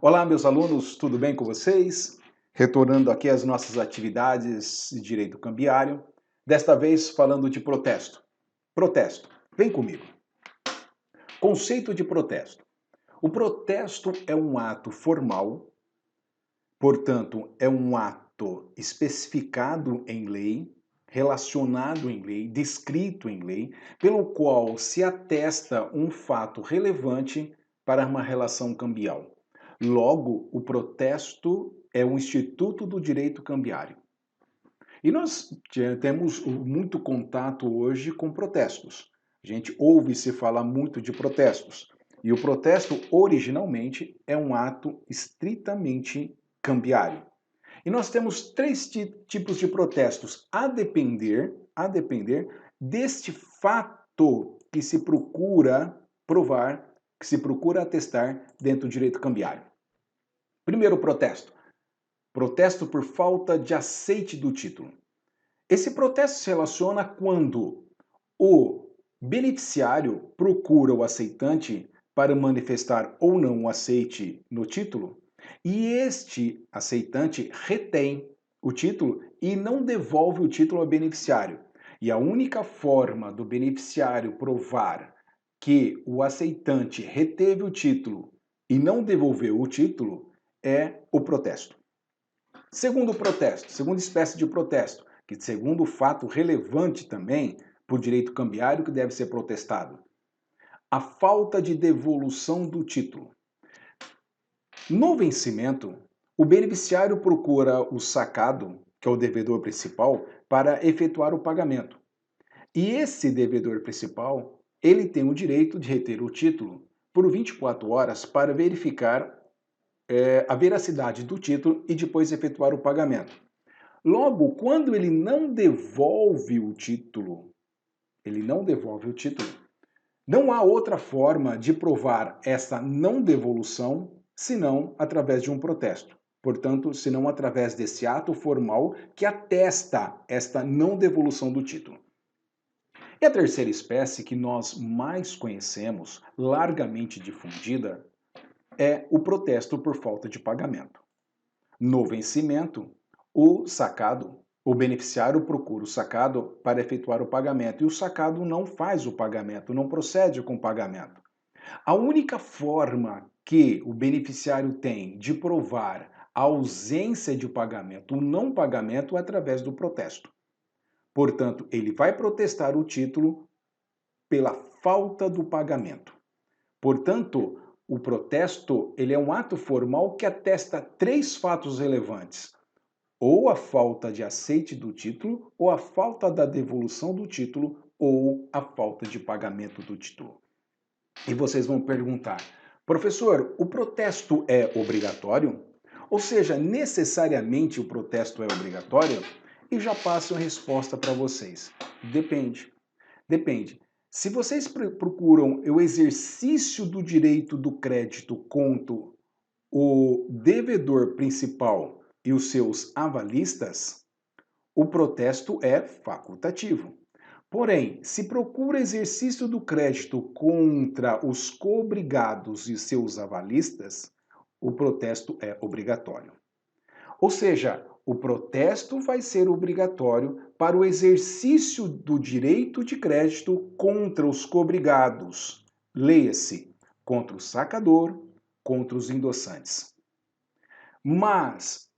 Olá, meus alunos, tudo bem com vocês? Retornando aqui às nossas atividades de direito cambiário, desta vez falando de protesto. Protesto, vem comigo. Conceito de protesto. O protesto é um ato formal, portanto, é um ato especificado em lei, relacionado em lei, descrito em lei, pelo qual se atesta um fato relevante para uma relação cambial. Logo, o protesto é um instituto do direito cambiário. E nós temos muito contato hoje com protestos. A gente ouve se falar muito de protestos. E o protesto, originalmente, é um ato estritamente cambiário. E nós temos três tipos de protestos, a depender deste fato que se procura provar, que se procura atestar dentro do direito cambiário. Primeiro protesto. Protesto por falta de aceite do título. Esse protesto se relaciona quando o beneficiário procura o aceitante para manifestar ou não o aceite no título e este aceitante retém o título e não devolve o título ao beneficiário. E a única forma do beneficiário provar que o aceitante reteve o título e não devolveu o título é o protesto. Segundo protesto, segunda espécie de protesto, que segundo fato relevante também por direito cambiário que deve ser protestado, a falta de devolução do título. No vencimento, o beneficiário procura o sacado, que é o devedor principal, para efetuar o pagamento. E esse devedor principal, ele tem o direito de reter o título por 24 horas para verificar a veracidade do título e depois efetuar o pagamento. Logo, quando ele não devolve o título, não há outra forma de provar essa não devolução senão através de um protesto. Portanto, senão através desse ato formal que atesta esta não devolução do título. E a terceira espécie que nós mais conhecemos, largamente difundida, é o protesto por falta de pagamento. No vencimento, o beneficiário procura o sacado para efetuar o pagamento e o sacado não faz o pagamento, não procede com o pagamento. A única forma que o beneficiário tem de provar a ausência de pagamento, o não pagamento, é através do protesto. Portanto, ele vai protestar o título pela falta do pagamento. Portanto, o protesto ele é um ato formal que atesta três fatos relevantes: ou a falta de aceite do título, ou a falta da devolução do título, ou a falta de pagamento do título. E vocês vão perguntar, professor, o protesto é obrigatório? Ou seja, necessariamente o protesto é obrigatório? E já passo a resposta para vocês. Depende. Depende. Se vocês procuram o exercício do direito do crédito contra o devedor principal e os seus avalistas, o protesto é facultativo. Porém, se procura exercício do crédito contra os coobrigados e seus avalistas, o protesto é obrigatório. Ou seja, o protesto vai ser obrigatório para o exercício do direito de crédito contra os coobrigados. Leia-se, contra o sacador, contra os endossantes. Mas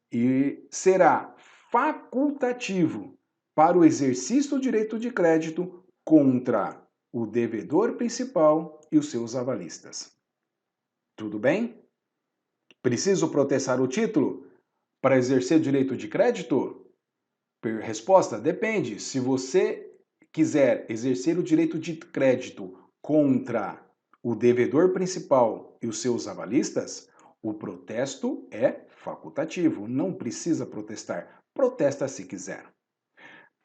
será facultativo para o exercício do direito de crédito contra o devedor principal e os seus avalistas. Tudo bem? Preciso protestar o título para exercer direito de crédito? Resposta: depende. Se você quiser exercer o direito de crédito contra o devedor principal e os seus avalistas, o protesto é facultativo, não precisa protestar. Protesta se quiser.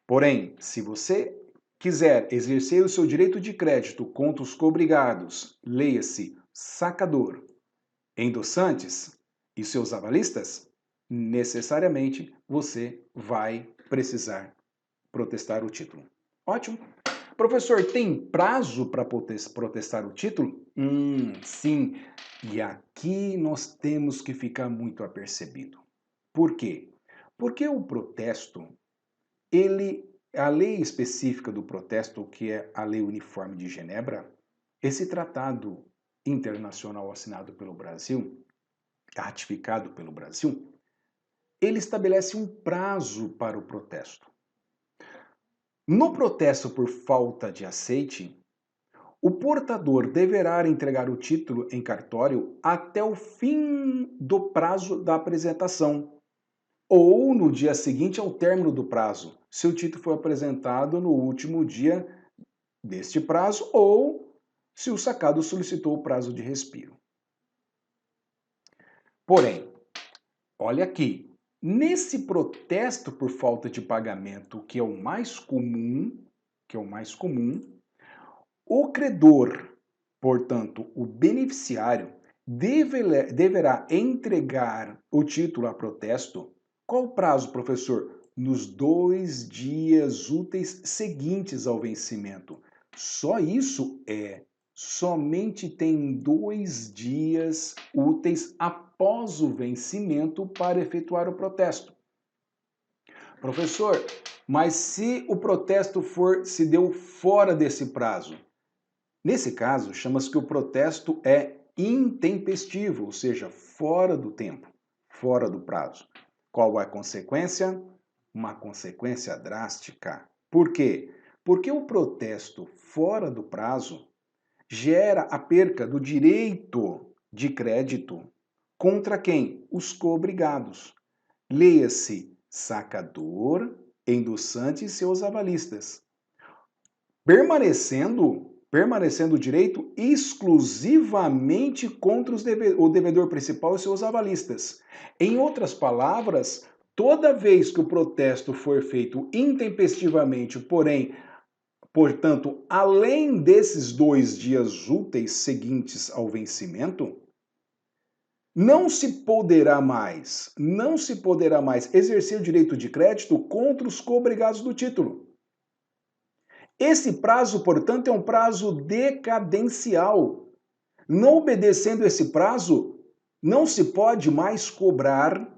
Porém, se você quiser exercer o seu direito de crédito contra os coobrigados, leia-se sacador, endossantes e seus avalistas, necessariamente você vai precisar protestar o título. Ótimo! Professor, tem prazo para protestar o título? Sim. E aqui nós temos que ficar muito apercebido. Por quê? Porque o protesto, a lei específica do protesto, que é a Lei Uniforme de Genebra, esse tratado internacional assinado pelo Brasil, ratificado pelo Brasil, ele estabelece um prazo para o protesto. No protesto por falta de aceite, o portador deverá entregar o título em cartório até o fim do prazo da apresentação, ou no dia seguinte ao término do prazo, se o título for apresentado no último dia deste prazo ou se o sacado solicitou o prazo de respiro. Porém, olha aqui, nesse protesto por falta de pagamento, que é o mais comum, o credor, portanto, o beneficiário, deverá entregar o título a protesto. Qual o prazo, professor? Nos 2 dias úteis seguintes ao vencimento. Só isso somente tem 2 dias úteis após o vencimento para efetuar o protesto. Professor, mas se o protesto se deu fora desse prazo? Nesse caso, chama-se que o protesto é intempestivo, ou seja, fora do tempo, fora do prazo. Qual é a consequência? Uma consequência drástica. Por quê? Porque o protesto fora do prazo gera a perca do direito de crédito contra quem? Os coobrigados. Leia-se sacador, endossante e seus avalistas. Permanecendo o direito exclusivamente contra o devedor principal e seus avalistas. Em outras palavras, toda vez que o protesto for feito intempestivamente, portanto, além desses 2 dias úteis seguintes ao vencimento, não se poderá mais exercer o direito de crédito contra os coobrigados do título. Esse prazo, portanto, é um prazo decadencial. Não obedecendo esse prazo, não se pode mais cobrar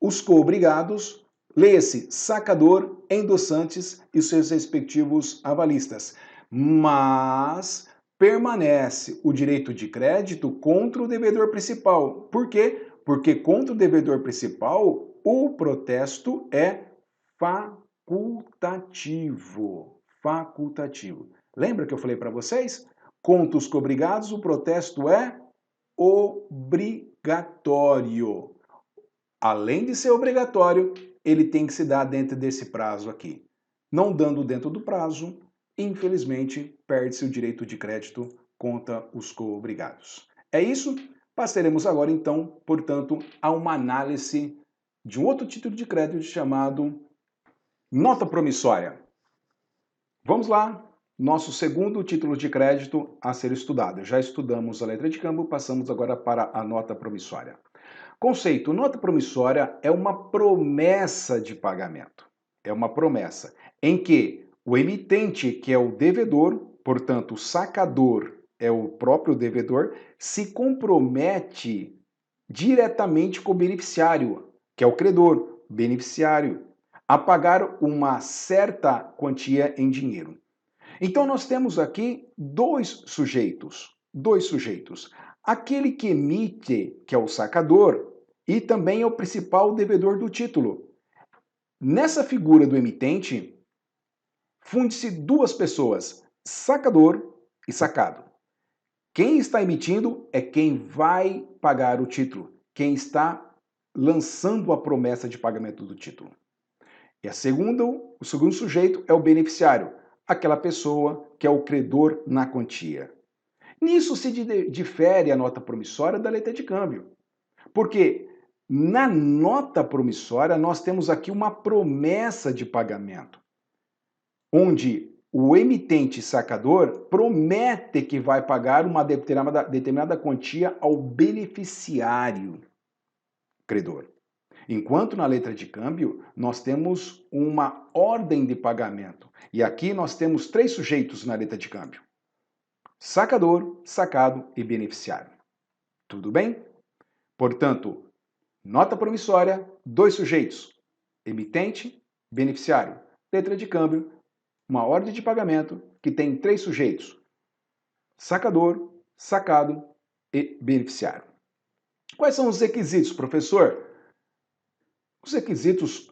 os coobrigados, leia-se sacador, endossantes e seus respectivos avalistas. Mas permanece o direito de crédito contra o devedor principal. Por quê? Porque contra o devedor principal, o protesto é facultativo. Facultativo. Lembra que eu falei para vocês? Contra os coobrigados, o protesto é obrigatório. Além de ser obrigatório, ele tem que se dar dentro desse prazo aqui. Não dando dentro do prazo, infelizmente, perde-se o direito de crédito contra os coobrigados. É isso? Passaremos agora, então, portanto, a uma análise de um outro título de crédito chamado nota promissória. Vamos lá, nosso segundo título de crédito a ser estudado. Já estudamos a letra de câmbio, passamos agora para a nota promissória. Conceito: nota promissória é uma promessa de pagamento. É uma promessa em que o emitente, que é o devedor, portanto, o sacador é o próprio devedor, se compromete diretamente com o beneficiário, que é o credor, beneficiário, a pagar uma certa quantia em dinheiro. Então nós temos aqui dois sujeitos. Aquele que emite, que é o sacador, e também é o principal devedor do título. Nessa figura do emitente, funde-se duas pessoas, sacador e sacado. Quem está emitindo é quem vai pagar o título, quem está lançando a promessa de pagamento do título. E o segundo sujeito é o beneficiário, aquela pessoa que é o credor na quantia. Nisso se difere a nota promissória da letra de câmbio. Porque na nota promissória nós temos aqui uma promessa de pagamento, onde o emitente sacador promete que vai pagar uma determinada quantia ao beneficiário credor. Enquanto na letra de câmbio, nós temos uma ordem de pagamento. E aqui nós temos três sujeitos na letra de câmbio: sacador, sacado e beneficiário. Tudo bem? Portanto, nota promissória, dois sujeitos: emitente, beneficiário. Letra de câmbio, uma ordem de pagamento que tem três sujeitos: sacador, sacado e beneficiário. Quais são os requisitos, professor? Os requisitos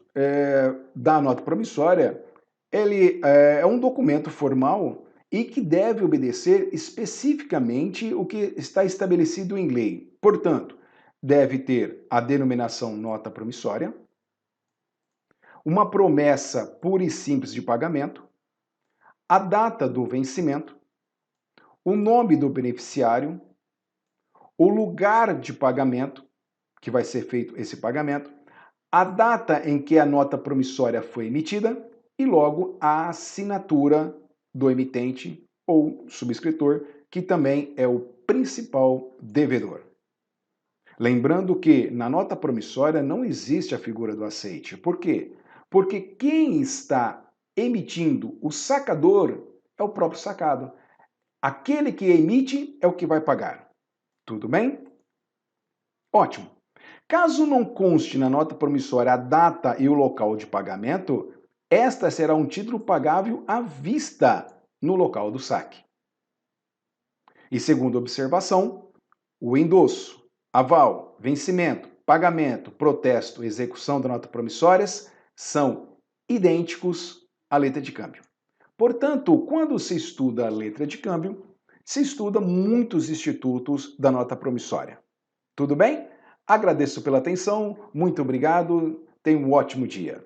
da nota promissória, ele é um documento formal e que deve obedecer especificamente o que está estabelecido em lei. Portanto, deve ter a denominação nota promissória, uma promessa pura e simples de pagamento, a data do vencimento, o nome do beneficiário, o lugar de pagamento, que vai ser feito esse pagamento, a data em que a nota promissória foi emitida e logo a assinatura do emitente ou subscritor, que também é o principal devedor. Lembrando que na nota promissória não existe a figura do aceite. Por quê? Porque quem está emitindo o sacador é o próprio sacado. Aquele que emite é o que vai pagar. Tudo bem? Ótimo. Caso não conste na nota promissória a data e o local de pagamento, esta será um título pagável à vista no local do saque. E segunda observação, o endosso, aval, vencimento, pagamento, protesto e execução da nota promissórias são idênticos à letra de câmbio. Portanto, quando se estuda a letra de câmbio, se estuda muitos institutos da nota promissória. Tudo bem? Agradeço pela atenção, muito obrigado, tenha um ótimo dia.